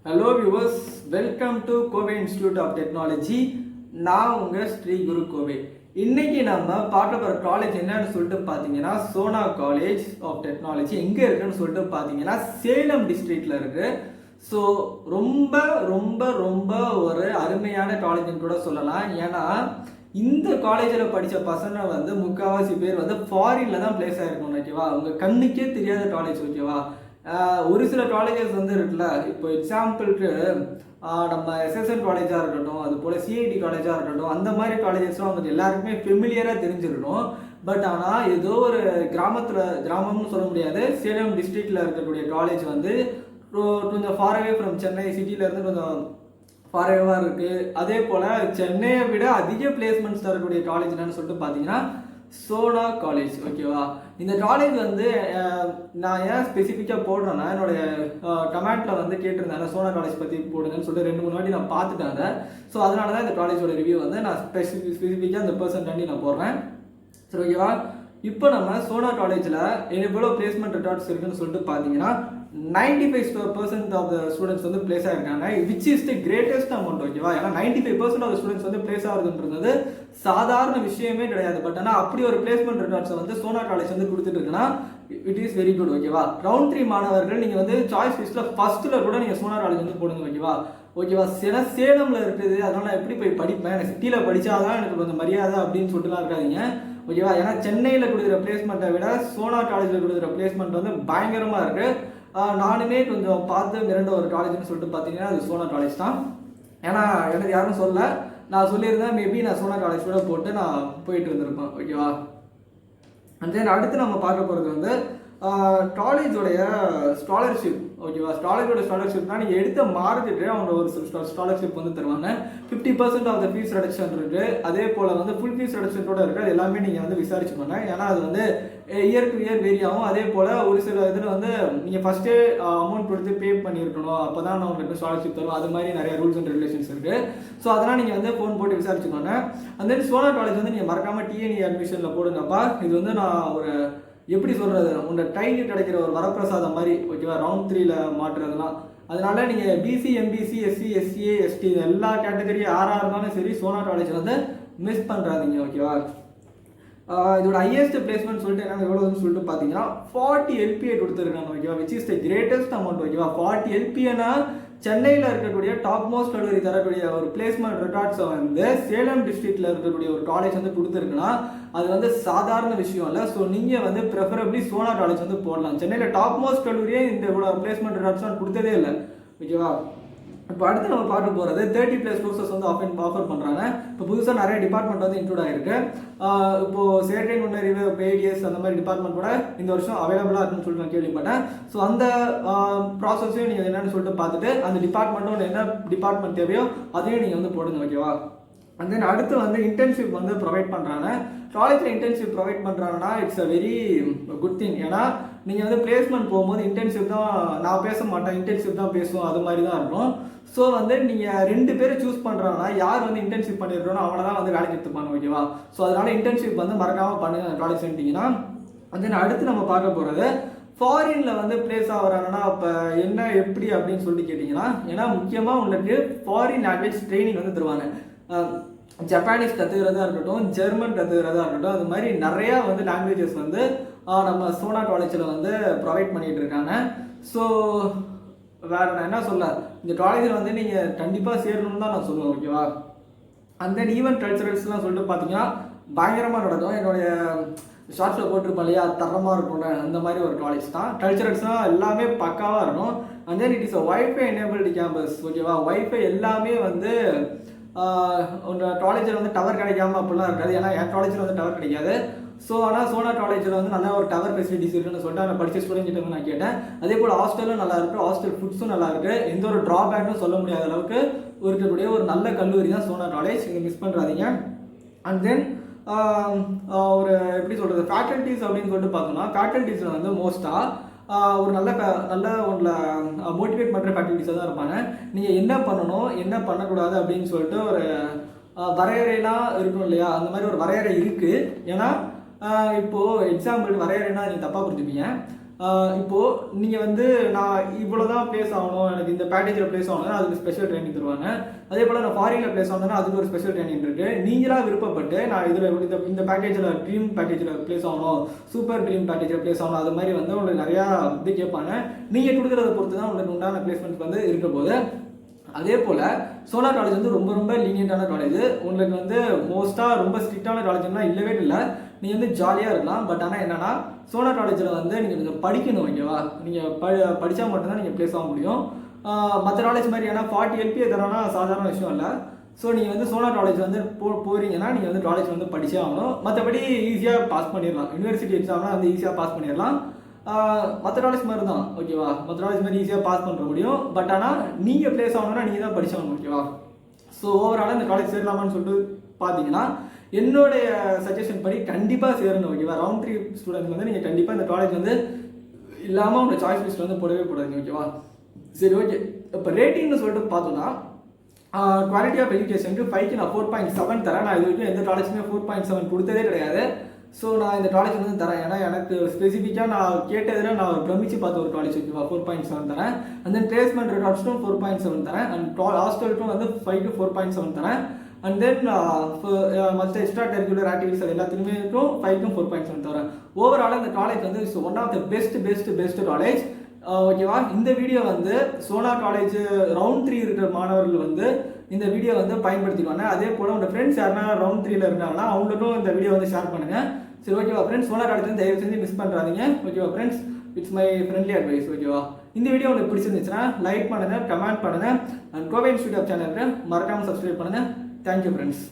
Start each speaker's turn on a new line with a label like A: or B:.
A: Hello viewers, welcome to Kovai institute of technology. நான் உங்கள் ஸ்ரீ குரு கோவை. இன்னைக்கு நம்ம பார்க்க போகிற காலேஜ் என்னன்னு சொல்லிட்டு பார்த்தீங்கன்னா சோனா காலேஜ் ஆஃப் டெக்னாலஜி எங்கே இருக்குன்னு சொல்லிட்டு பார்த்தீங்கன்னா சேலம் டிஸ்ட்ரிக்டில் இருக்குது. ஸோ ரொம்ப ரொம்ப ரொம்ப ஒரு அருமையான காலேஜ்னு கூட சொல்லலாம். ஏன்னா இந்த காலேஜில் படித்த பசங்க வந்து முக்கால்வாசி பேர் வந்து ஃபாரினில் தான் பிளேஸ் ஆகிருக்கணும். ஓகேவா, உங்கள் கண்ணுக்கே தெரியாத காலேஜ். ஓகேவா, ஒரு சில காலேஜஸ் வந்து இருக்குல்ல, இப்போ எக்ஸாம்பிளுக்கு நம்ம எஸ்எஸ்என் காலேஜாக இருக்கட்டும், அது போல் சிஐடி காலேஜாக இருக்கட்டும், அந்த மாதிரி காலேஜஸ்லாம் வந்து எல்லாருக்குமே ஃபெமிலியராக தெரிஞ்சிருக்கணும். பட் ஆனால் ஏதோ ஒரு கிராமம்னு சொல்ல முடியாது, சேலம் டிஸ்ட்ரிக்டில் இருக்கக்கூடிய காலேஜ் வந்து கொஞ்சம் ஃபார் அவே ஃப்ரம் சென்னை சிட்டியிலேருந்து கொஞ்சம் ஃபார் அவேவாக இருக்குது. அதே போல் சென்னையை விட அதிக பிளேஸ்மெண்ட்ஸ் தரக்கூடிய காலேஜ் என்னன்னு சொல்லிட்டு பார்த்தீங்கன்னா சோனா காலேஜ். ஓகேவா, இந்த காலேஜ் வந்து நான் ஏன் ஸ்பெசிஃபிக்காக போடுறேன்னா, என்னுடைய கமெண்ட்டில் வந்து கேட்டிருந்தேன் சோனா காலேஜ் பற்றி போடுங்கன்னு சொல்லிட்டு 2-3 வாட்டி நான் பார்த்துட்டாங்க. ஸோ அதனால தான் இந்த காலேஜோட ரிவ்யூ வந்து நான் ஸ்பெசிஃபிக்காக இந்த பர்சன்ட் நான் போடுறேன். சரி, ஓகேவா. இப்போ நம்ம சோனா காலேஜில் எவ்வளோ பிளேஸ்மெண்ட் ரெக்கார்ட்ஸ் இருக்குன்னு சொல்லிட்டு பார்த்தீங்கன்னா 95% ஆஃப் த ஸ்டூடெண்ட்ஸ் வந்து பிளேஸ் ஆகிருக்காங்க, which is the greatest amount. ஓகேவா, ஏன்னா 95% ஆஃப் த ஸ்டூடெண்ட்ஸ் வந்து பிளேஸ் ஆகுதுன்றது சாதாரண விஷயமே கிடையாது. பட் ஆனால் அப்படி ஒரு பிளேஸ்மெண்ட் ரெக்கார்ட்ஸை வந்து சோனா காலேஜ் வந்து கொடுத்துட்டு இருக்குன்னா இட் இஸ் வெரி குட். ஓகேவா, ரவுண்ட் 3 மாணவர்கள் நீங்கள் வந்து சாய்ஸ் லிஸ்ட்டில் ஃபர்ஸ்ட்டில் கூட நீங்கள் சோனா காலேஜ் வந்து போடுங்க. ஓகேவா, ஏன்னா சேலமில் இருக்குது, அதனால் நான் எப்படி போய் படிப்பேன், எனக்கு சிட்டியில் படித்தாதான் எனக்கு கொஞ்சம் மரியாதை அப்படின்னு சொல்லிட்டுலாம் இருக்காதிங்க. ஓகேவா, ஏன்னா சென்னையில் கொடுக்குற பிளேஸ்மெண்ட்டை விட சோனா காலேஜில் கொடுக்குற பிளேஸ்மெண்ட் வந்து பயங்கரமாக இருக்குது. நானுமே கொஞ்சம் பார்த்து மிரண்ட ஒரு காலேஜ்னு சொல்லிட்டு பார்த்தீங்கன்னா அது சோனா காலேஜ் தான். ஏன்னா எனக்கு யாரும் சொல்ல, நான் சொல்லியிருந்தேன் மேபி நான் சோனா காலேஜ் கூட போட்டு நான் போயிட்டு இருந்திருப்பேன். ஓகேவா, அண்ட் தென் அடுத்து நம்ம பார்க்க போகிறது வந்து காலேஜோடைய ஸ்காலர்ஷிப். ஓகேவா, காலேஜோட ஸ்காலர்ஷிப் தான் நீங்கள் எடுத்த மார்க்குக்கு அவங்க ஒரு ஸ்காலர்ஷிப் வந்து தருவாங்க. 50% ஆஃப் த ஃபீஸ் ரெடக்ஷன் இருக்குது. அதே போல் வந்து ஃபுல் ஃபீஸ் ரெடக்ஷன் இருக்குது. அது எல்லாமே நீங்கள் வந்து விசாரிச்சுக்கோங்க. ஏன்னா அது வந்து இயர் டு இயர் வேரி ஆகும். அதே போல் ஒரு சில இதில் வந்து நீங்கள் ஃபஸ்ட்டே அமௌண்ட் கொடுத்து பே பண்ணியிருக்கணும், அப்போ தான் நான் உங்களுக்கு ஸ்காலர்ஷிப் தரும். அது மாதிரி நிறைய ரூல்ஸ் அண்ட் ரெகுலேஷன்ஸ் இருக்குது. ஸோ அதெல்லாம் நீங்கள் வந்து ஃபோன் போட்டு விசாரிச்சுக்கோங்க. அண்ட் தென் சோனா காலேஜ் வந்து நீங்கள் மறக்காமல் டிஎன்இ அட்மிஷனில் போடுங்கப்பா. இது வந்து நான் ஒரு எப்படி சொல்கிறது, உங்க டைக்கு கிடைக்கிற ஒரு வரப்பிரசாதம் மாதிரி. ஓகேவா, ரவுண்ட் 3ல மாற்றுறதுலாம். அதனால நீங்கள் BC MBC SC SCA ST எல்லா கேட்டகரி யாராக இருந்தாலும் சரி சோனா காலேஜ் வந்து மிஸ் பண்ணுறாதீங்க. ஓகேவா, இதோட ஹையஸ்ட் பிளேஸ்மெண்ட் சொல்லிட்டு என்ன எவ்வளோன்னு சொல்லிட்டு பார்த்தீங்கன்னா 40 LPA கொடுத்துருக்காங்க. ஓகேவா, which is the greatest amount. ஓகேவா, 40 LPAனா சென்னையில் இருக்கக்கூடிய டாப் மோஸ்ட் கல்லூரி தரக்கூடிய ஒரு பிளேஸ்மெண்ட் ரெக்கார்ட்ஸை வந்து சேலம் டிஸ்ட்ரிக்டில் இருக்கக்கூடிய ஒரு காலேஜ் வந்து கொடுத்துருக்குன்னா அது வந்து சாதாரண விஷயம் இல்லை. ஸோ நீங்கள் வந்து ப்ரெஃபரபிளி சோனா காலேஜ் வந்து போடலாம். சென்னையில் டாப் மோஸ்ட் கல்லூரியே இந்த இவ்வளோ பிளேஸ்மெண்ட் ரெக்கார்ட்ஸ் கொடுத்ததே இல்லை. ஓகேவா, இப்போ அடுத்து நம்ம பார்க்க போகிறது 30+ கோர்சஸ் வந்து ஆஃபர் பண்ணுறாங்க. இப்போ புதுசாக நிறைய டிபார்ட்மெண்ட் வந்து இன்க்ளூட் ஆகிருக்கு. இப்போது செயற்கை நுண்ணறிவு, பேடிஎஸ் அந்த மாதிரி டிபார்ட்மெண்ட் கூட இந்த வருஷம் அவைலபிளாக இருக்குன்னு சொல்லிட்டு நான் கேள்விப்பட்டேன். ஸோ அந்த ப்ராசஸையும் நீங்கள் என்னென்னு சொல்லிட்டு பார்த்துட்டு அந்த டிபார்ட்மெண்ட்டோட என்ன டிபார்ட்மெண்ட் தேவையோ அதையும் நீங்கள் வந்து போடுங்க. ஓகேவா, அண்ட் தென் அடுத்து வந்து இன்டர்ன்ஷிப் வந்து ப்ரொவைட் பண்ணுறாங்க. காலேஜில் இன்டர்ன்ஷிப் ப்ரொவைட் பண்ணுறாங்கன்னா it's a very good thing. ஏன்னா நீங்கள் வந்து பிளேஸ்மெண்ட் போகும்போது இன்டர்ன்ஷிப் தான், நான் பேச மாட்டேன், இன்டர்ன்ஷிப் தான் பேசுவோம், அது மாதிரி தான் இருக்கும். ஸோ வந்து நீங்கள் 2 பேரை சூஸ் பண்ணுறாங்கன்னா யார் வந்து இன்டர்ன்ஷிப் பண்ணிடுறோன்னா அவனை தான் வந்து வேலைக்கு எடுத்துப்பாங்க. ஓகேவா, ஸோ அதனால் இன்டர்ன்ஷிப் வந்து மறக்காமல் பண்ணுங்க காலேஜ் சென்ட்டிங்கன்னா. தென் அடுத்து நம்ம பார்க்க போகிறது ஃபாரினில் வந்து பிளேஸ் ஆகிறாங்கன்னா அப்போ என்ன எப்படி அப்படின்னு சொல்லிட்டு கேட்டிங்கன்னா, ஏன்னா முக்கியமாக உங்களுக்கு ஃபாரின் லாங்குவேஜ் ட்ரைனிங் வந்து தருவாங்க. ஜப்பானீஸ் கற்றுக்கிறதா இருக்கட்டும், ஜெர்மன் கற்றுக்கிறதா இருக்கட்டும், அது மாதிரி நிறையா வந்து லாங்குவேஜஸ் வந்து நம்ம சோனா காலேஜில் வந்து ப்ரொவைட் பண்ணிகிட்டு இருக்காங்க. ஸோ வேறு நான் என்ன சொல்ல, இந்த காலேஜில் வந்து நீங்கள் கண்டிப்பாக சேரணும்னு தான் நான் சொல்லுவேன். ஓகேவா, அந்த ஈவெண்ட் கல்ச்சரல்ஸ்லாம் சொல்லிட்டு பார்த்தீங்கன்னா பயங்கரமாக நடக்கும். என்னுடைய ஷார்ட்ஸில் போட்டிருப்பேன் இல்லையா, தரமாக இருக்கும்ல, அந்த மாதிரி ஒரு காலேஜ் தான். கல்ச்சரல்ஸ்லாம் எல்லாமே பக்காவாக இருக்கும். And then it is a wifi enabled campus. ஓகேவா, வைஃபை எல்லாமே வந்து உங்கள் காலேஜில் வந்து டவர் கிடைக்காம அப்படிலாம் இருக்காது. ஏன்னா என் காலேஜில் வந்து டவர் கிடைக்காது. ஸோ ஆனால் சோனா காலேஜில் வந்து நல்ல ஒரு டவர் ஃபெசிலிட்டிஸ் இருக்குன்னு சொல்லிட்டு நான் படித்த ஸ்டூடெண்ட் கிட்ட வந்து நான் கேட்டேன். அதே போல் ஹாஸ்டலும் நல்லா இருக்குது, ஹாஸ்டல் ஃபுட்ஸும் நல்லா இருக்குது. எந்த ஒரு ட்ராபேக்கும் சொல்ல முடியாத அளவுக்கு இருக்கக்கூடிய ஒரு நல்ல கல்லூரி தான் சோனா காலேஜ். நீங்கள் மிஸ் பண்ணுறாதீங்க. அண்ட் தென் ஒரு எப்படி சொல்கிறது, ஃபேக்கல்ட்டிஸ் அப்படின்னு சொல்லிட்டு பார்த்தோம்னா ஃபேக்கல்ட்டிஸில் வந்து மோஸ்ட்டாக ஒரு நல்ல ஒன்றில் மோட்டிவேட் பண்ணுற ஃபேக்கல்ட்டிஸாக தான் இருப்பாங்க. நீங்கள் என்ன பண்ணணும் என்ன பண்ணக்கூடாது அப்படின்னு சொல்லிட்டு ஒரு வரையறைலாம் இருக்கும் இல்லையா, அந்த மாதிரி ஒரு வரையறை இருக்குது. ஏன்னா இப்போது எக்ஸாம்பிள் வரையறைனா நீங்கள் தப்பாக புரிஞ்சுப்பீங்க. இப்போது நீங்கள் வந்து நான் இவ்வளோ தான் ப்ளேஸ் ஆகணும், எனக்கு இந்த பேக்கேஜில் ப்ளேஸ் ஆகணும்னா அதுக்கு ஸ்பெஷல் ட்ரைனிங் தருவாங்க. அதே போல் நான் ஃபாரினில் ப்ளேஸ் ஆகணும்னா அதுக்கு ஒரு ஸ்பெஷல் ட்ரைனிங் இருக்குது. நீங்களாக விருப்பப்பட்டு நான் இதில் இந்த பேக்கேஜில் ட்ரீம் பேக்கேஜில் ப்ளேஸ் ஆகணும், சூப்பர் ட்ரீம் பேக்கேஜில் ப்ளேஸ் ஆகணும், அது மாதிரி வந்து உங்களுக்கு நிறையா இது கேட்பாங்க. நீங்கள் கொடுக்குறத பொறுத்து தான் உங்களுக்கு உண்டான பிளேஸ்மெண்ட் வந்து இருக்க போது. அதே போல் சோனா காலேஜ் வந்து ரொம்ப ரொம்ப லீனியண்டான காலேஜ். உங்களுக்கு வந்து மோஸ்ட்டாக ரொம்ப ஸ்ட்ரிக்டான காலேஜ்லாம் இல்லவே இல்லை. நீங்கள் வந்து ஜாலியாக இருக்கலாம். பட் ஆனால் என்னென்னா சோனா காலேஜில் வந்து நீங்கள் படிக்கணும், ஓகேவா? நீங்கள் படித்தா மட்டும்தான் நீங்கள் ப்ளேஸ் ஆக முடியும். மற்ற காலேஜ் மாதிரி ஏன்னா 40 LPA தரோன்னா சாதாரண விஷயம் இல்லை. ஸோ நீங்கள் வந்து சோனா காலேஜ் வந்து போகிறீங்கன்னா நீங்கள் வந்து காலேஜ் வந்து படித்தே ஆகணும். மற்றபடி ஈஸியாக பாஸ் பண்ணிடலாம். யூனிவர்சிட்டி எக்ஸாம்லாம் வந்து ஈஸியாக பாஸ் பண்ணிடலாம். மற்ற காலேஜ் மாதிரி தான், ஓகேவா? மற்ற காலேஜ் மாதிரி ஈஸியாக பாஸ் பண்ணுற முடியும். பட் ஆனால் நீங்கள் ப்ளேஸ் ஆகணும்னா நீங்கள் தான் படிச்சாகணும், ஓகேவா? ஸோ ஓவராலாக இந்த காலேஜ் சேரலாமான்னு சொல்லிட்டு பார்த்தீங்கன்னா என்னுடைய சஜஷன் படி கண்டிப்பாக சேரணும், ஓகேவா? ரவுண்ட் 3 ஸ்டூடெண்ட்ஸ் வந்து நீங்கள் கண்டிப்பாக இந்த காலேஜ் வந்து இல்லாமல் உங்கள் சாய்ஸ் லிஸ்ட் வந்து போடவே போடாதீங்க, ஓகேவா? சரி, ஓகே. இப்போ ரேட்டிங்னு சொல்லிட்டு பார்த்தோன்னா குவாலிட்டி ஆஃப் எஜுகேஷனுக்கு 5க்கு நான் 4.7 தரேன். நான் இது வரைக்கும் எந்த காலேஜுமே 4.7 கொடுத்ததே கிடையாது. ஸோ நான் இந்த காலேஜ் வந்து தரேன். ஏன்னா எனக்கு ஸ்பெசிஃபிக்காக நான் கேட்டதில் நான் பிரமிச்சு பார்த்த ஒரு காலேஜ், ஓகேவா? 4.7 தரேன். அண்ட் தென் பிளேஸ்மெண்ட் ரெக்கார்ட்ஸ்டும் 4.7 தரேன். அண்ட் ஹாஸ்டலுக்கும் வந்து 5க்கு 4.7 தரேன். அண்ட் தென் மற்ற எக்ஸ்ட்ரா கரிக்குலர் ஆக்டிவிட்டிஸ் அது எல்லாத்துக்குமே 5க்கும் 4.7 தரேன். ஓவராலாக இந்த காலேஜ் வந்து it's one of the best college, ஓகேவா? இந்த வீடியோ வந்து சோனா காலேஜ் ரவுண்ட் 3 இருக்கிற மாணவர்கள் வந்து இந்த வீடியோ வந்து பயன்படுத்திக்குவாங்க. அதே போல் உங்கள் ஃப்ரெண்ட்ஸ் யாருன்னா ரவுண்ட் 3ல இருந்தாங்கன்னா அவங்களுக்கும் இந்த வீடியோ வந்து ஷேர் பண்ணுங்கள். சரி, ஓகேவா ஃப்ரெண்ட்ஸ்? சோனா காலேஜ் வந்து தயவு செஞ்சு மிஸ் பண்ணுறாதீங்க, ஓகேவா friends? It's my friendly advice, ஓகேவா? இந்த வீடியோ உங்களுக்கு பிடிச்சிருந்துச்சுன்னா லைக் பண்ணுங்கள், கமெண்ட் பண்ணுங்கள். அண்ட் கோவை இன்ஸ்டியூட் ஆஃப் சேனலுக்கு மறக்காமல் சப்ஸ்கிரைப் பண்ணுங்கள். Thank you friends.